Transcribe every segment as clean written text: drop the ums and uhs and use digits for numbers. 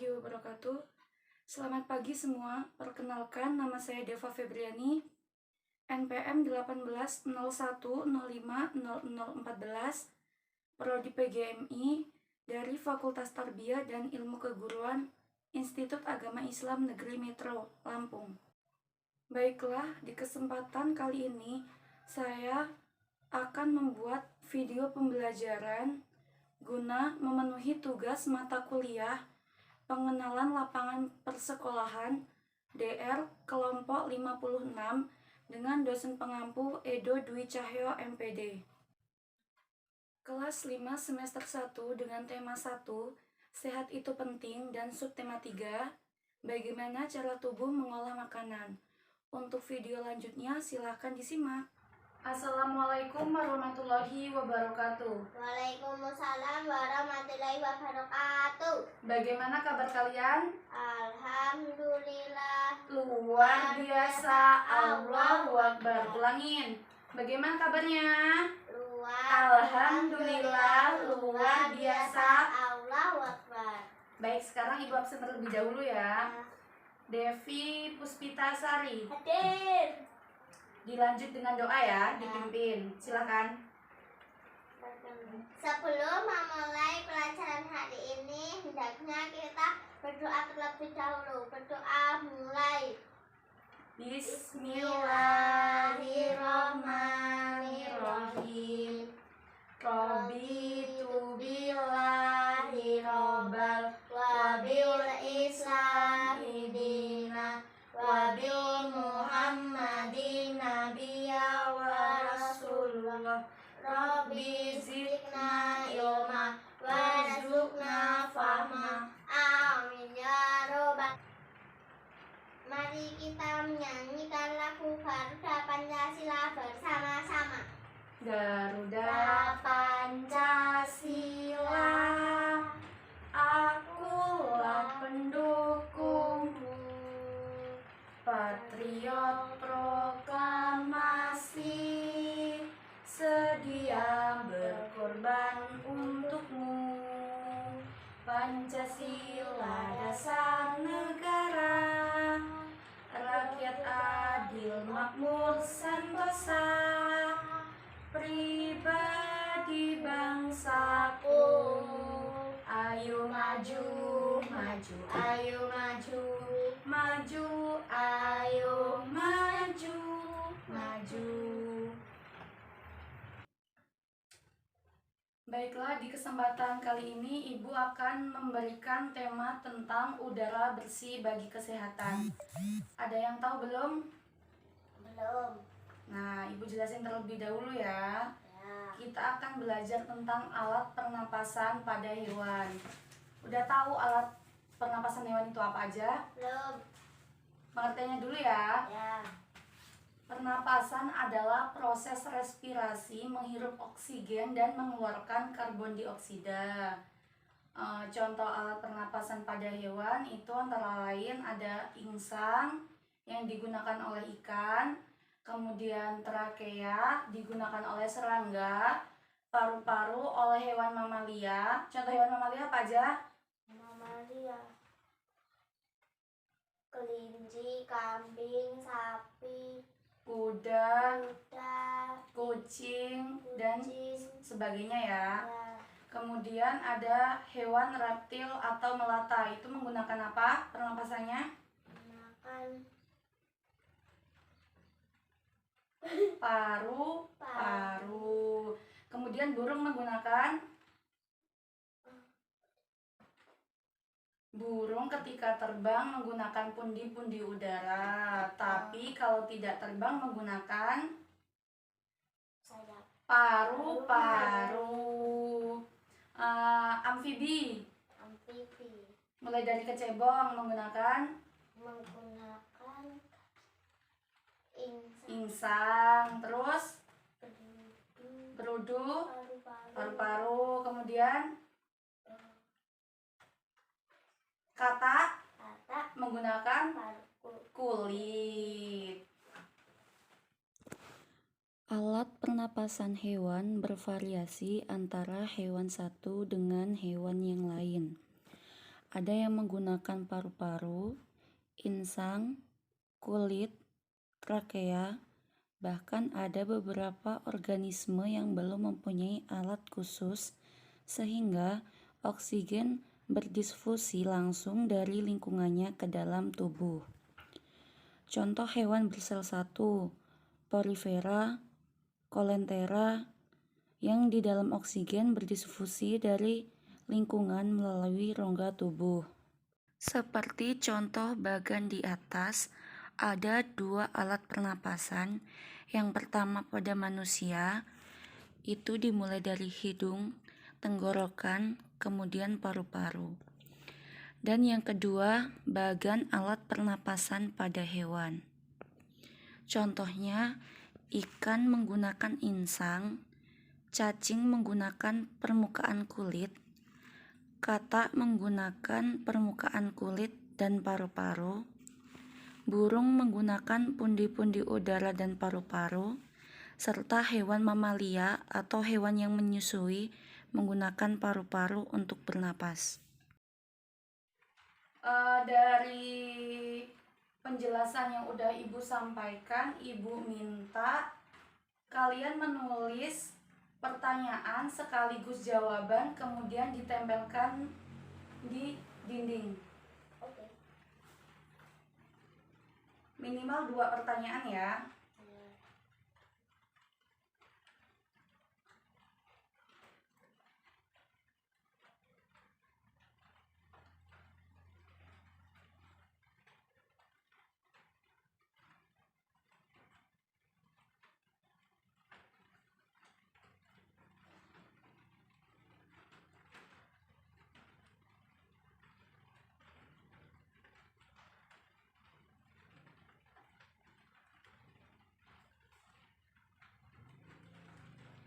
warahmatullahi wabarakatuh. Selamat pagi semua. Perkenalkan, nama saya Deva Febriani, NPM 1801050014, Prodi PGMI dari Fakultas Tarbiyah dan Ilmu Keguruan, Institut Agama Islam Negeri Metro, Lampung. Baiklah, di kesempatan kali ini saya akan membuat video pembelajaran guna memenuhi tugas mata kuliah pengenalan lapangan persekolahan DR kelompok 56 dengan dosen pengampu Edo Dwi Cahyo MPD. Kelas 5 semester 1 dengan tema 1, sehat itu penting, dan subtema 3, bagaimana cara tubuh mengolah makanan. Untuk video lanjutnya silahkan disimak. Assalamualaikum warahmatullahi wabarakatuh. Waalaikumsalam warahmatullahi wabarakatuh. Bagaimana kabar kalian? Alhamdulillah. Luar biasa. Allahu Akbar. Ulangin. Bagaimana kabarnya? Alhamdulillah. Luar biasa. Allahu Akbar. Baik, sekarang Ibu absen terlebih dahulu ya. Devi Puspitasari. Hadir. Dilanjut dengan doa ya, dipimpin. Silakan. Sebelum memulai pelajaran hari ini, hendaknya kita berdoa terlebih dahulu. Berdoa mulai. Bismillahirrahmanirrahim. Raditu billahi robbal wa bil islami dina wa bil muhammadin nabiyya wa rasulullah. Rabbi zidna ilma warzuqna fahma. Amin ya robbal. Mari kita menyanyikan lagu Garuda Pancasila bersama-sama. Garuda Pancasila, akulah pendukungmu. Patriot proklamasi, sedia berkorban untukmu. Pancasila dasar negara, rakyat adil makmur sentosa, pribadi bangsaku. Ayo maju, maju, ayo maju, maju, ayo maju, maju. Baiklah, di kesempatan kali ini Ibu akan memberikan tema tentang udara bersih bagi kesehatan. Ada yang tahu belum? Belum. Nah, Ibu jelasin terlebih dahulu ya. Ya. Kita akan belajar tentang alat pernapasan pada hewan. Udah tahu alat pernapasan hewan itu apa aja? Belum. Pengertiannya dulu ya. Ya. Pernapasan adalah proses respirasi menghirup oksigen dan mengeluarkan karbon dioksida. Contoh alat pernapasan pada hewan itu antara lain ada insang yang digunakan oleh ikan, kemudian trakea digunakan oleh serangga, paru-paru oleh hewan mamalia. Contoh hewan mamalia apa aja? Mamalia. Kelinci, kambing, sapi, Kuda, kuda, kucing, dan sebagainya ya. ya. Kemudian ada hewan reptil atau melata. Itu menggunakan apa pernapasannya? Makan Paru-paru. Kemudian burung menggunakan burung ketika terbang menggunakan pundi-pundi udara. Tapi kalau tidak terbang menggunakan sayap. Paru-paru. Amfibi Amfibi mulai dari kecebong menggunakan insang, terus berudu, paru-paru, kemudian kata menggunakan kulit. Alat pernapasan hewan bervariasi antara hewan satu dengan hewan yang lain. Ada yang menggunakan paru-paru, insang, kulit, trakea, bahkan ada beberapa organisme yang belum mempunyai alat khusus sehingga oksigen berdisfusi langsung dari lingkungannya ke dalam tubuh. Contoh hewan bersel satu, Porifera, Coleoptera, yang di dalam oksigen berdisfusi dari lingkungan melalui rongga tubuh. Seperti contoh bagan di atas, ada dua alat pernapasan. Yang pertama pada manusia, itu dimulai dari hidung, tenggorokan, kemudian paru-paru. Dan yang kedua, bagan alat pernapasan pada hewan. Contohnya, ikan menggunakan insang, cacing menggunakan permukaan kulit, katak menggunakan permukaan kulit dan paru-paru, burung menggunakan pundi-pundi udara dan paru-paru, serta hewan mamalia atau hewan yang menyusui menggunakan paru-paru untuk bernapas. Dari penjelasan yang udah Ibu sampaikan, Ibu minta kalian menulis pertanyaan sekaligus jawaban, kemudian ditempelkan di dinding. Oke. Minimal 2 pertanyaan ya.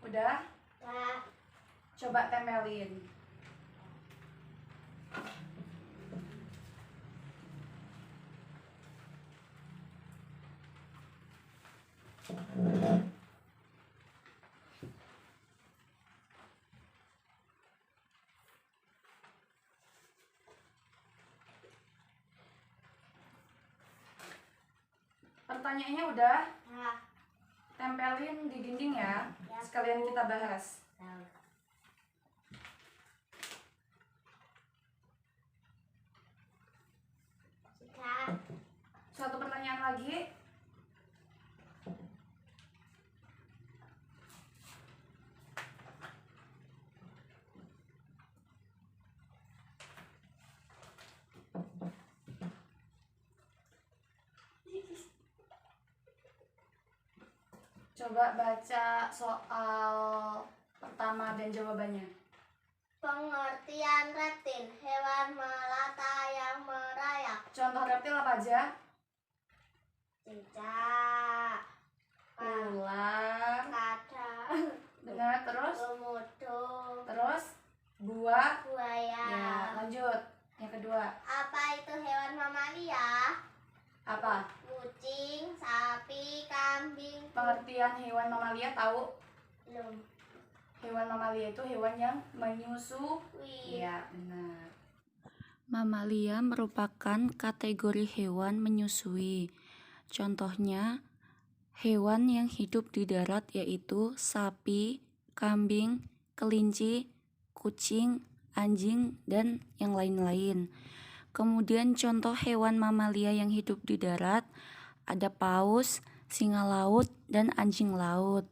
Udah? Nah, Coba tempelin. Pertanyaannya udah? nah, Tempelin di dinding ya. Ya. Sekalian kita bahas. nah. Sudah. Satu pertanyaan lagi. Coba baca soal pertama dan jawabannya. Pengertian reptil, hewan melata yang merayap. Contoh reptil apa aja? Cicak, Ular. kadang, Benar, terus? komodo, Terus? Buaya. buaya. Ya, lanjut. Yang kedua. Apa itu hewan mamalia? Apa? Kucing, sapi, kambing. Pengertian hewan mamalia tahu? Belum. Hewan mamalia itu hewan yang menyusui. Wih. Iya, benar. Mamalia merupakan kategori hewan menyusui. Contohnya, hewan yang hidup di darat yaitu sapi, kambing, kelinci, kucing, anjing, dan yang lain-lain. Kemudian contoh hewan mamalia yang hidup di darat ada paus, singa laut, dan anjing laut.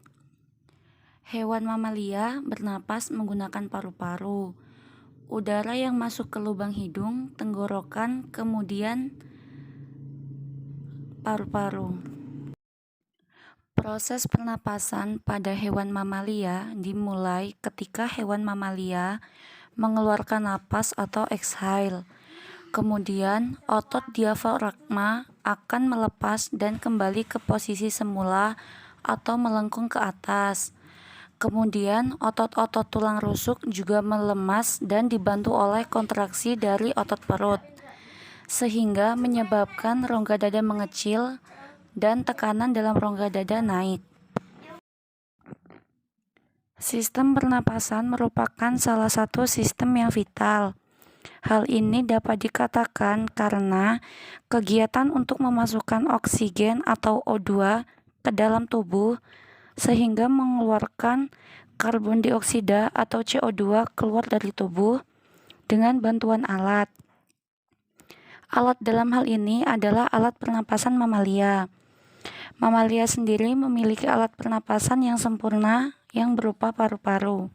Hewan mamalia bernapas menggunakan paru-paru. Udara yang masuk ke lubang hidung, tenggorokan, kemudian paru-paru. Proses pernapasan pada hewan mamalia dimulai ketika hewan mamalia mengeluarkan napas atau exhale. Kemudian otot diafragma akan melepas dan kembali ke posisi semula atau melengkung ke atas. Kemudian otot-otot tulang rusuk juga melemas dan dibantu oleh kontraksi dari otot perut, sehingga menyebabkan rongga dada mengecil dan tekanan dalam rongga dada naik. Sistem pernapasan merupakan salah satu sistem yang vital. Hal ini dapat dikatakan karena kegiatan untuk memasukkan oksigen atau O2 ke dalam tubuh sehingga mengeluarkan karbon dioksida atau CO2 keluar dari tubuh dengan bantuan alat. Alat dalam hal ini adalah alat pernapasan mamalia. Mamalia sendiri memiliki alat pernapasan yang sempurna yang berupa paru-paru.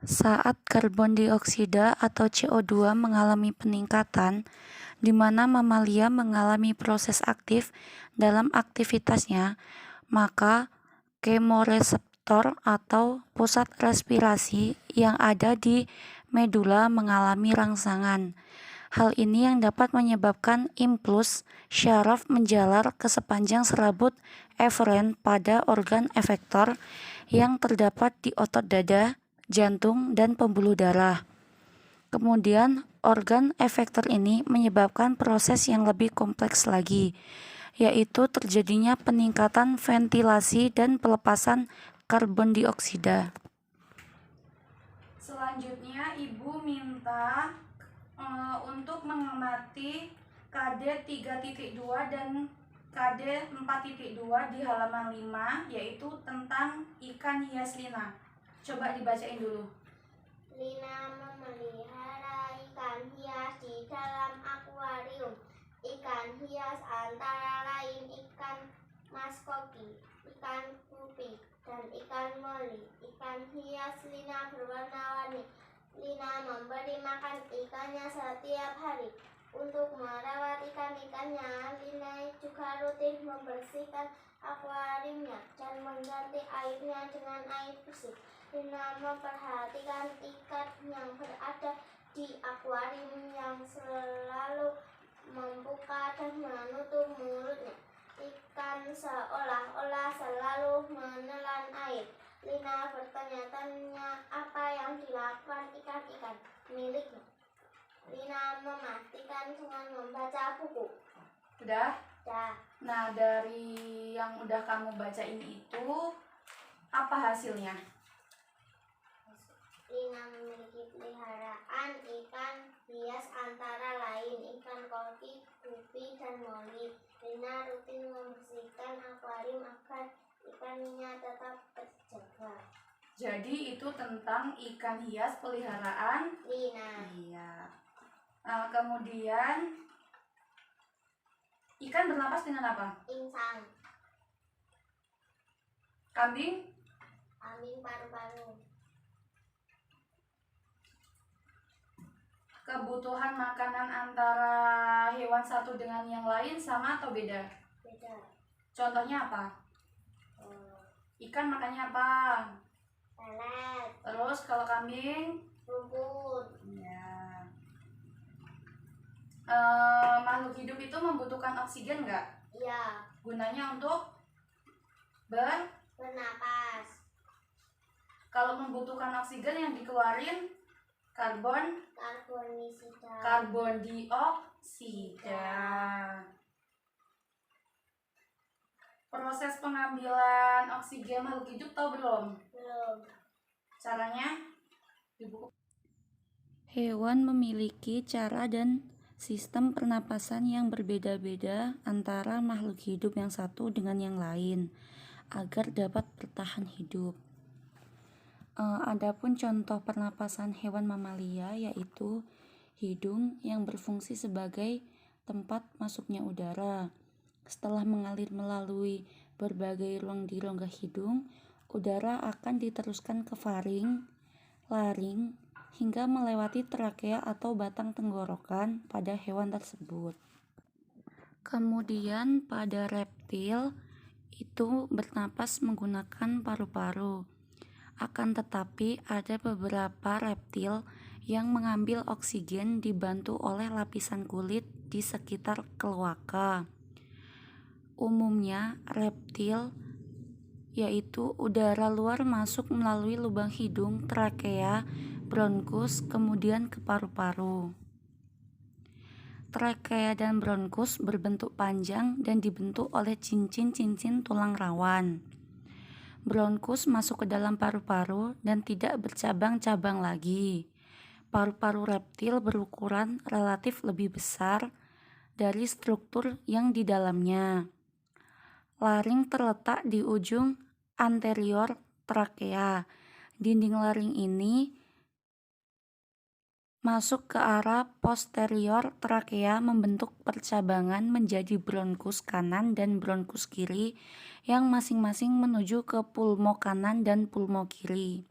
Saat karbon dioksida atau CO2 mengalami peningkatan, di mana mamalia mengalami proses aktif dalam aktivitasnya, maka kemoreseptor atau pusat respirasi yang ada di medula mengalami rangsangan. Hal ini yang dapat menyebabkan impuls syaraf menjalar ke sepanjang serabut eferen pada organ efektor yang terdapat di otot dada, jantung, dan pembuluh darah. Kemudian, organ efektor ini menyebabkan proses yang lebih kompleks lagi, yaitu terjadinya peningkatan ventilasi dan pelepasan karbon dioksida. Selanjutnya, Ibu minta untuk mengamati KD 3.2 dan KD 4.2 di halaman 5, yaitu tentang ikan hias lina. Coba dibacain dulu. Lina memelihara ikan hias di dalam akuarium. Ikan hias antara lain ikan maskoki, ikan gupi, dan ikan moli. Ikan hias lina berwarna-warni. Lina memberi makan ikannya setiap hari. Untuk merawat ikan-ikannya, Lina juga rutin membersihkan akuariumnya dan mengganti airnya dengan air bersih. Lina memperhatikan ikan yang berada di akuarium yang selalu membuka dan menutup mulutnya. Ikan seolah-olah selalu menelan air. Lina bertanya-tanya apa yang dilakukan ikan-ikan miliknya. Lina memastikan dengan membaca buku. Udah? Ya, Nah, dari yang udah kamu bacain itu, apa hasilnya? Lina memiliki peliharaan ikan hias antara lain ikan koki, gupi, dan moli. Lina rutin membersihkan akuarium agar ikannya tetap terjaga. Jadi itu tentang ikan hias peliharaan Lina, iya. Kemudian ikan bernapas dengan apa? insang, Kambing? kambing paru-paru. Kebutuhan makanan antara hewan satu dengan yang lain sama atau beda? Beda. Contohnya apa? Ikan makannya apa? Pelet, Terus kalau kambing? rumput. Ya. Makhluk hidup itu membutuhkan oksigen nggak? Iya, Gunanya untuk bernapas. kalau membutuhkan oksigen yang dikeluarin karbon dioksida. Proses pengambilan oksigen makhluk hidup tahu belum? Belum. Caranya di buku. Hewan memiliki cara dan sistem pernapasan yang berbeda-beda antara makhluk hidup yang satu dengan yang lain agar dapat bertahan hidup. Adapun contoh pernapasan hewan mamalia yaitu hidung yang berfungsi sebagai tempat masuknya udara. Setelah mengalir melalui berbagai ruang di rongga hidung, udara akan diteruskan ke faring, laring, hingga melewati trakea atau batang tenggorokan pada hewan tersebut. Kemudian pada reptil itu bernapas menggunakan paru-paru. Akan tetapi ada beberapa reptil yang mengambil oksigen dibantu oleh lapisan kulit di sekitar kloaka. Umumnya reptil yaitu udara luar masuk melalui lubang hidung, trakea, bronkus, kemudian ke paru-paru. Trakea dan bronkus berbentuk panjang dan dibentuk oleh cincin-cincin tulang rawan. Bronkus masuk ke dalam paru-paru dan tidak bercabang-cabang lagi. paru-paru reptil berukuran relatif lebih besar dari struktur yang di dalamnya. Laring terletak di ujung anterior trakea. Dinding laring ini masuk ke arah posterior trakea membentuk percabangan menjadi bronkus kanan dan bronkus kiri yang masing-masing menuju ke pulmo kanan dan pulmo kiri.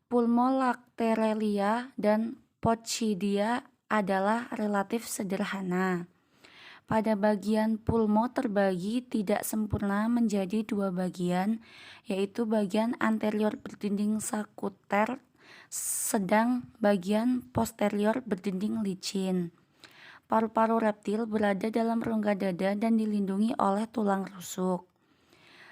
Pulmo laterelia dan Poccidia adalah relatif sederhana. Pada bagian pulmo terbagi tidak sempurna menjadi dua bagian, yaitu bagian anterior berdinding sakuter, sedang bagian posterior berdinding licin. Paru-paru reptil berada dalam rongga dada dan dilindungi oleh tulang rusuk,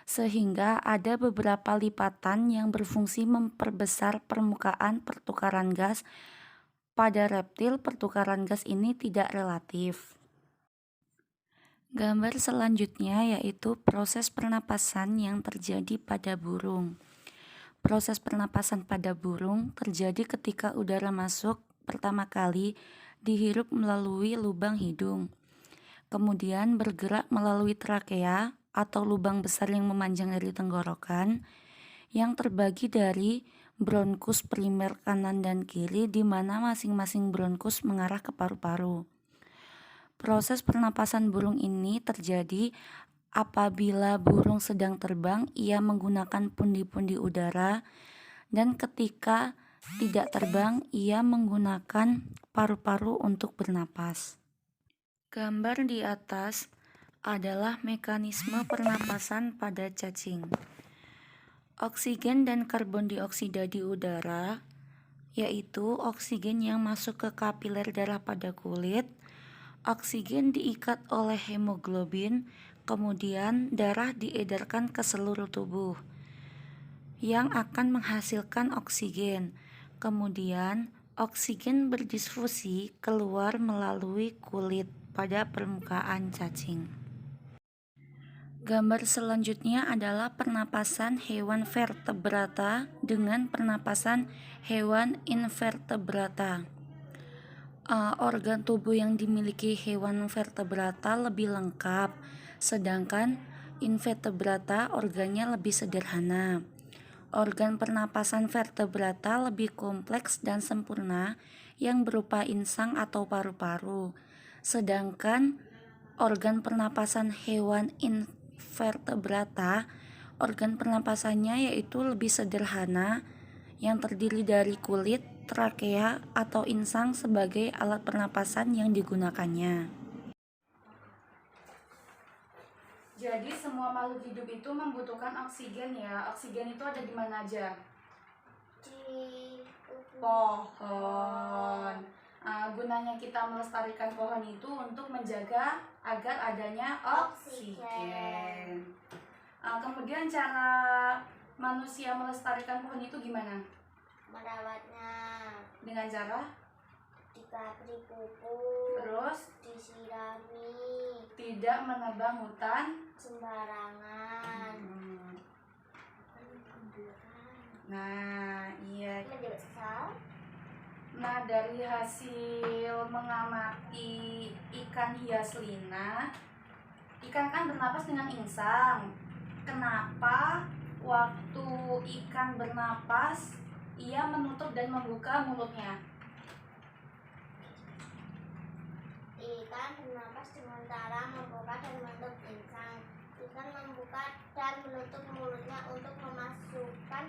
sehingga ada beberapa lipatan yang berfungsi memperbesar permukaan pertukaran gas. Pada reptil, pertukaran gas ini tidak relatif. Gambar selanjutnya yaitu proses pernapasan yang terjadi pada burung. Proses pernapasan pada burung terjadi ketika udara masuk pertama kali dihirup melalui lubang hidung, kemudian bergerak melalui trakea atau lubang besar yang memanjang dari tenggorokan yang terbagi dari bronkus primer kanan dan kiri, di mana masing-masing bronkus mengarah ke paru-paru. Proses pernapasan burung ini terjadi apabila burung sedang terbang, ia menggunakan pundi-pundi udara, dan ketika tidak terbang, ia menggunakan paru-paru untuk bernapas. Gambar di atas adalah mekanisme pernapasan pada cacing. Oksigen dan karbon dioksida di udara, yaitu oksigen yang masuk ke kapiler darah pada kulit. Oksigen diikat oleh hemoglobin, kemudian darah diedarkan ke seluruh tubuh yang akan menghasilkan oksigen. Kemudian oksigen berdisfusi keluar melalui kulit pada permukaan cacing. Gambar selanjutnya adalah pernapasan hewan vertebrata dengan pernapasan hewan invertebrata. Organ tubuh yang dimiliki hewan vertebrata lebih lengkap, sedangkan invertebrata organnya lebih sederhana. Organ pernapasan vertebrata lebih kompleks dan sempurna yang berupa insang atau paru-paru, sedangkan organ pernapasan hewan invertebrata, organ pernapasannya yaitu lebih sederhana yang terdiri dari kulit, trakea atau insang sebagai alat pernapasan yang digunakannya. Jadi semua makhluk hidup itu membutuhkan oksigen ya. Oksigen itu ada di mana aja? Di Pohon. Gunanya kita melestarikan pohon itu untuk menjaga agar adanya oksigen. Kemudian cara manusia melestarikan pohon itu gimana? merawatnya Dengan cara diberi pupuk, terus disirami tidak menebang hutan sembarangan. Nah, iya. Mendesak. Nah, dari hasil mengamati ikan hias lina, ikan kan bernapas dengan insang. Kenapa waktu ikan bernapas ia menutup dan membuka mulutnya? Ikan bernapas dengan cara membuka dan menutup insang. Ikan membuka dan menutup mulutnya untuk memasukkan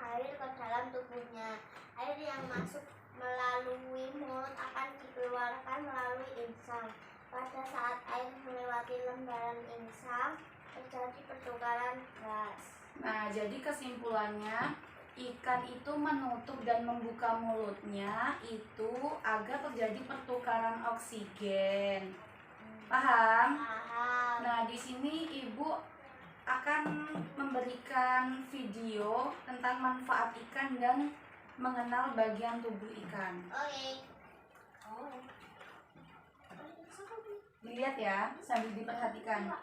air ke dalam tubuhnya. Air yang masuk melalui mulut akan dikeluarkan melalui insang. Pada saat air melewati lembaran insang, terjadi pertukaran gas. Nah, jadi kesimpulannya, ikan itu menutup dan membuka mulutnya itu agar terjadi pertukaran oksigen. Paham? Paham. Nah, di sini Ibu akan memberikan video tentang manfaat ikan dan mengenal bagian tubuh ikan. Oke. Dilihat ya, sambil diperhatikan.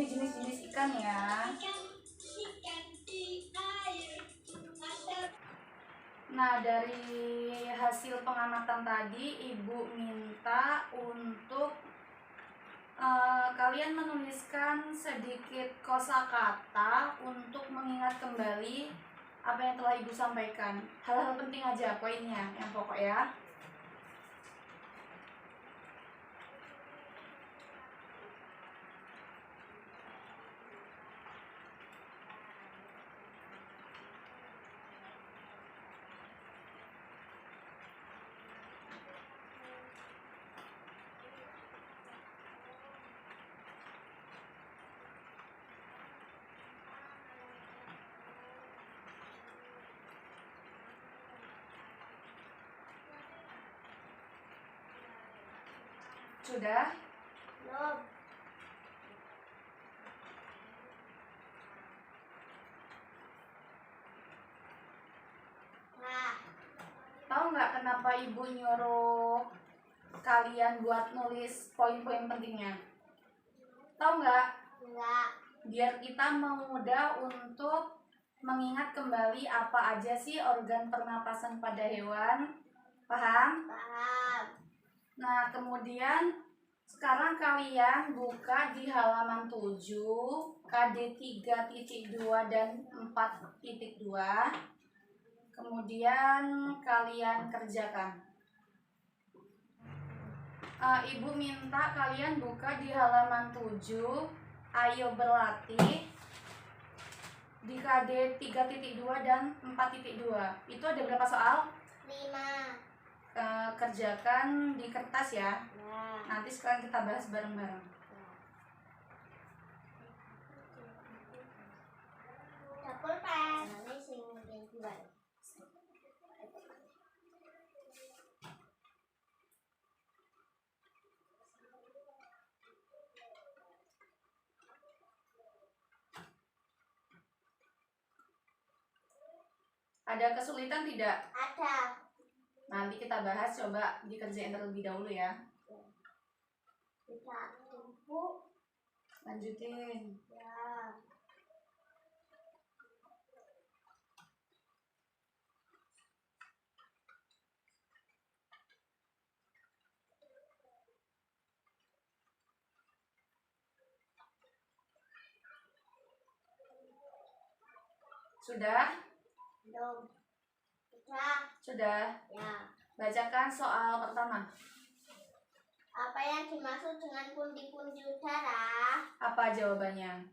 ini jenis-jenis ikan ya. Nah, dari hasil pengamatan tadi, Ibu minta untuk kalian menuliskan sedikit kosakata untuk mengingat kembali apa yang telah Ibu sampaikan. Hal-hal penting aja poinnya, yang pokok ya. Sudah? Belum. Nah, Tahu nggak kenapa Ibu nyuruh kalian buat nulis poin-poin pentingnya? Tahu nggak? enggak. Biar kita mudah untuk mengingat kembali apa aja sih organ pernapasan pada hewan. Paham? Paham. Nah, kemudian sekarang kalian buka di halaman 7, KD 3.2 dan 4.2. Kemudian kalian kerjakan. Ibu minta kalian buka di halaman 7. Ayo berlatih di KD 3.2 dan 4.2. Itu ada berapa soal? 5. Kerjakan di kertas ya. Ya. Nanti sekarang kita bahas bareng-bareng. Dapur pen. Ini sing mungkin dua. Ada kesulitan tidak? Ada. Nanti kita bahas, coba dikerjain terlebih dahulu ya. Tidak tumpu. Lanjutin. Ya. Sudah? Belum. Sudah. Sudah. Ya. Bacakan soal pertama. Apa yang dimaksud dengan pundi-pundi udara? Apa jawabannya?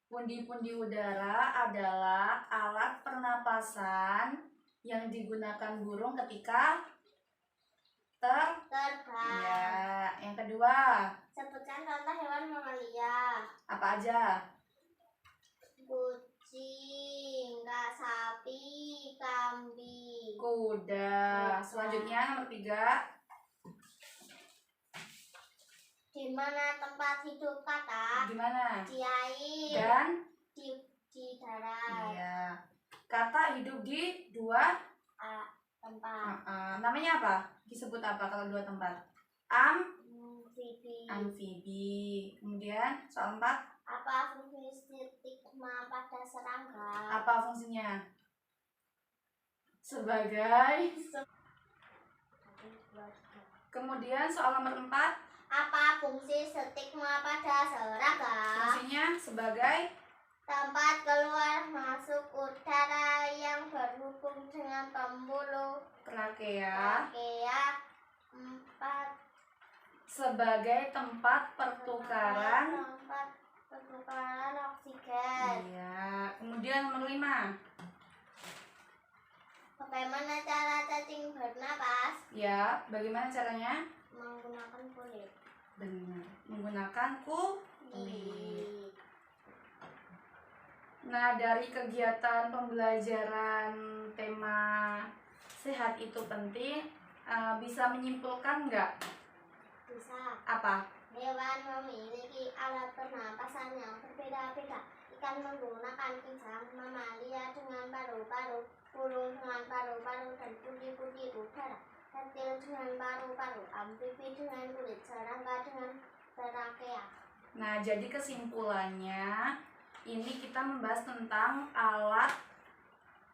Pundi-pundi udara adalah alat pernapasan yang digunakan burung ketika Terbang. Ya, yang kedua, Sebutkan contoh hewan mamalia. apa aja? Kucing, sapi, kambing. Kuda. Selanjutnya nomor 3. Di mana tempat hidup kata? Di mana? Di air. Dan Di darat. iya. Kata hidup di dua Tempat. namanya apa? Disebut apa kalau dua tempat? Amfibi. Amfibi. Kemudian soal 4, Apa fungsi stigma pada serangga? apa fungsinya? Sebagai. Kemudian soal nomor 4, Apa fungsi stigma pada serangga? fungsinya sebagai Tempat keluar masuk udara yang berhubung dengan pembuluh trakea. trachea. 4. Sebagai tempat pertukaran. Tempat pertukaran oksigen. Iya. Kemudian nomor 5. Bagaimana cara cacing bernapas? Ya, bagaimana caranya? Menggunakan kulit. Benar. Menggunakan kulit. Nah, dari kegiatan pembelajaran tema sehat itu penting, bisa menyimpulkan nggak? Bisa. Apa? Hewan memiliki alat pernapasan yang berbeda-beda. Ikan menggunakan insang, mamalia dengan paru-paru, burung dengan paru-paru dan pundi-pundi udara, reptil dengan paru-paru, amfibi dengan kulit, serangga dengan trakea. Nah, jadi kesimpulannya ini kita membahas tentang alat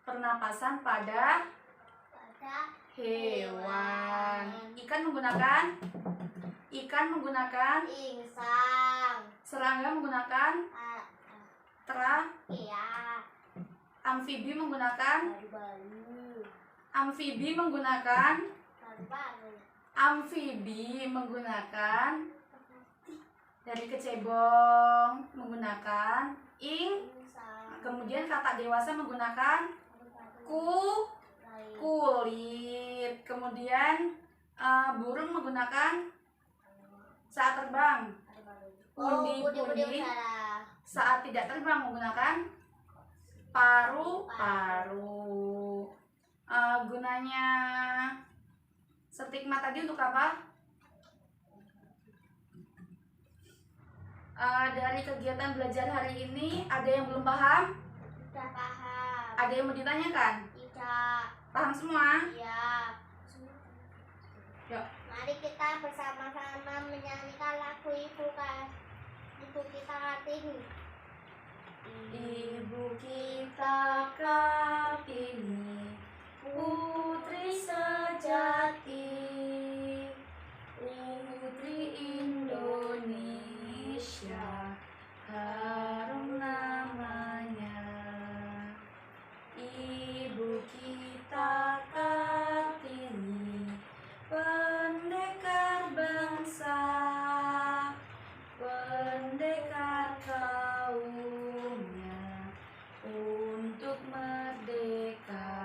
pernapasan pada hewan. Ikan menggunakan insang, serangga menggunakan iya, amfibi menggunakan baru-baru, amfibi menggunakan dari kecebong menggunakan ing, insang, kemudian kata dewasa menggunakan kulit, kemudian burung menggunakan saat terbang, pundi-pundi saat tidak terbang menggunakan paru-paru. Gunanya stigma tadi untuk apa? Dari kegiatan belajar hari ini ada yang belum paham? Sudah paham? Ada yang mau ditanyakan? Tidak. Paham semua? Iya. Yuk. Mari kita bersama-sama menyanyikan lagu Ibu kita Kartini. Ibu kita Kartini, putri sejati, putri Indonesia, harum namanya. Ibu kita Kartini, pendekar bangsa, pendekar kaumnya untuk merdeka.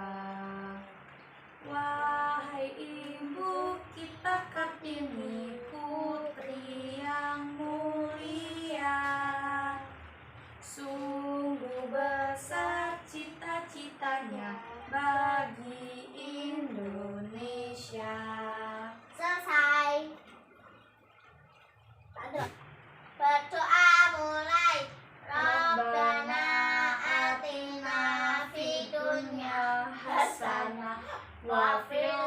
Wahai ibu kita Kartini, putri yang mulia, sungguh besar cita-citanya bagi Indonesia. Selesai. Berdoa mulai. Rabbana atina fid dunya hasanah wa fil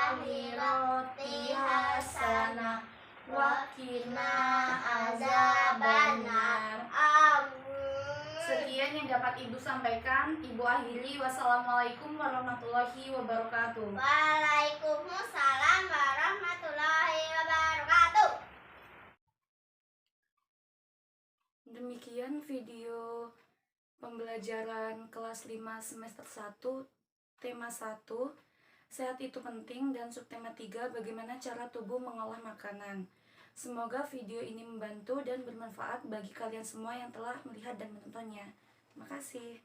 akhirati hasanah wa qina azabannar. Amin. Sekian yang dapat Ibu sampaikan. Ibu akhiri. Wassalamualaikum warahmatullahi wabarakatuh. Waalaikumsalam warahmatullahi wabarakatuh. Demikian video pembelajaran kelas 5 semester 1 tema 1 sehat itu penting dan subtema 3 bagaimana cara tubuh mengolah makanan. Semoga video ini membantu dan bermanfaat bagi kalian semua yang telah melihat dan menontonnya. Terima kasih.